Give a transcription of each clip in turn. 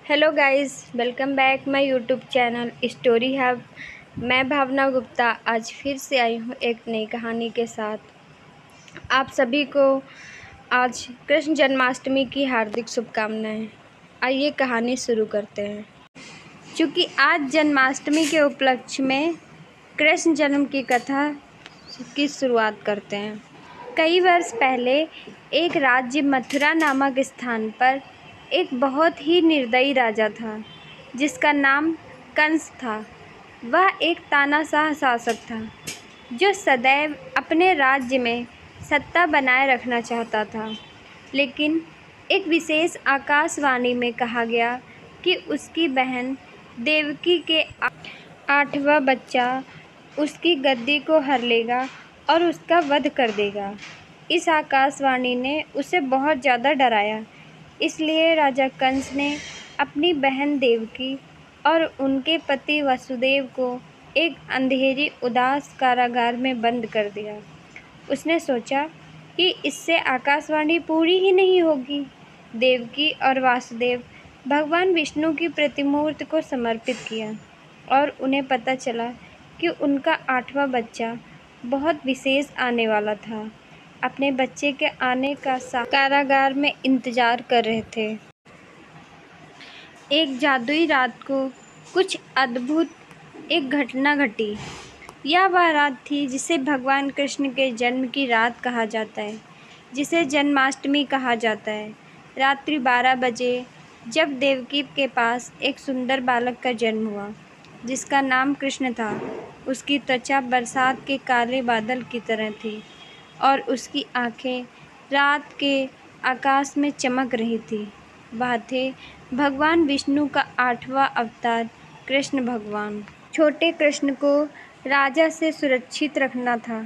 Hello guys, welcome back my YouTube channel story hub. मैं भावना गुप्ता आज फिर से आई हूँ एक नई कहानी के साथ। आप सभी को आज कृष्ण जन्माष्टमी की हार्दिक शुभकामनाएं। आइए कहानी शुरू करते हैं। क्योंकि आज जन्माष्टमी के उपलक्ष्य में कृष्ण जन्म की कथा की शुरुआत करते हैं। कई वर्ष पहले एक राज्य मथुरा नामक स्थान पर एक बहुत ही निर्दयी राजा था जिसका नाम कंस था। वह एक तानाशाह शासक था जो सदैव अपने राज्य में सत्ता बनाए रखना चाहता था। लेकिन एक विशेष आकाशवाणी में कहा गया कि उसकी बहन देवकी के 8वां बच्चा उसकी गद्दी को हर लेगा और उसका वध कर देगा। इस आकाशवाणी ने उसे बहुत ज़्यादा डराया। इसलिए राजा कंस ने अपनी बहन देवकी और उनके पति वसुदेव को एक अंधेरी उदास कारागार में बंद कर दिया। उसने सोचा कि इससे आकाशवाणी पूरी ही नहीं होगी। देवकी और वासुदेव भगवान विष्णु की प्रतिमूर्ति को समर्पित किया और उन्हें पता चला कि उनका 8वां बच्चा बहुत विशेष आने वाला था। अपने बच्चे के आने का कारागार में इंतजार कर रहे थे। एक जादुई रात को कुछ अद्भुत एक घटना घटी। यह वह रात थी जिसे भगवान कृष्ण के जन्म की रात कहा जाता है, जिसे जन्माष्टमी कहा जाता है। रात्रि 12 बजे जब देवकी के पास एक सुंदर बालक का जन्म हुआ जिसका नाम कृष्ण था। उसकी त्वचा बरसात के काले बादल की तरह थी और उसकी आंखें रात के आकाश में चमक रही थी। वह थे भगवान विष्णु का 8वां अवतार कृष्ण भगवान। छोटे कृष्ण को राजा से सुरक्षित रखना था।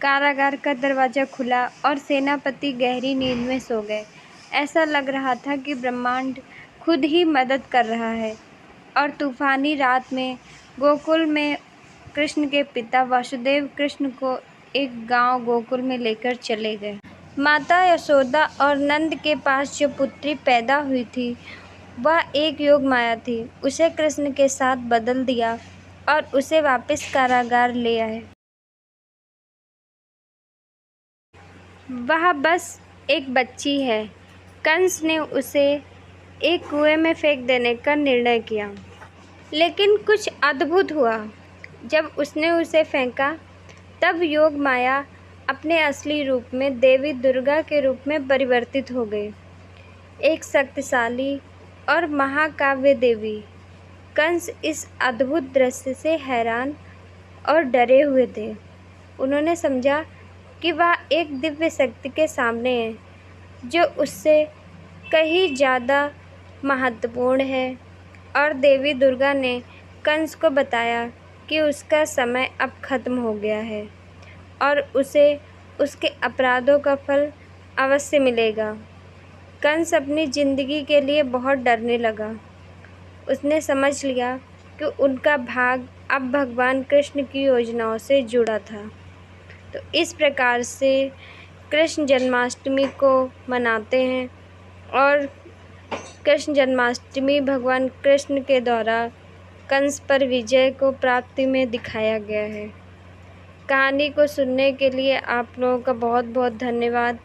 कारागार का दरवाज़ा खुला और सेनापति गहरी नींद में सो गए। ऐसा लग रहा था कि ब्रह्मांड खुद ही मदद कर रहा है। और तूफानी रात में गोकुल में कृष्ण के पिता वासुदेव कृष्ण को एक गांव गोकुल में लेकर चले गए। माता यशोदा और नंद के पास जो पुत्री पैदा हुई थी वह एक योग माया थी। उसे कृष्ण के साथ बदल दिया और उसे वापस कारागार ले आए। वह बस एक बच्ची है। कंस ने उसे एक कुएं में फेंक देने का निर्णय किया। लेकिन कुछ अद्भुत हुआ। जब उसने उसे फेंका तब योग माया अपने असली रूप में देवी दुर्गा के रूप में परिवर्तित हो गई, एक शक्तिशाली और महाकाव्य देवी। कंस इस अद्भुत दृश्य से हैरान और डरे हुए थे। उन्होंने समझा कि वह एक दिव्य शक्ति के सामने है जो उससे कहीं ज़्यादा महत्वपूर्ण है। और देवी दुर्गा ने कंस को बताया कि उसका समय अब खत्म हो गया है और उसे उसके अपराधों का फल अवश्य मिलेगा। कंस अपनी ज़िंदगी के लिए बहुत डरने लगा। उसने समझ लिया कि उनका भाग अब भगवान कृष्ण की योजनाओं से जुड़ा था। तो इस प्रकार से कृष्ण जन्माष्टमी को मनाते हैं और कृष्ण जन्माष्टमी भगवान कृष्ण के द्वारा कंस पर विजय को प्राप्ति में दिखाया गया है। कहानी को सुनने के लिए आप लोगों का बहुत बहुत धन्यवाद।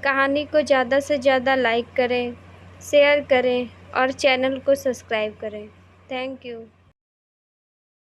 कहानी को ज़्यादा से ज़्यादा लाइक करें, शेयर करें और चैनल को सब्सक्राइब करें। Thank you.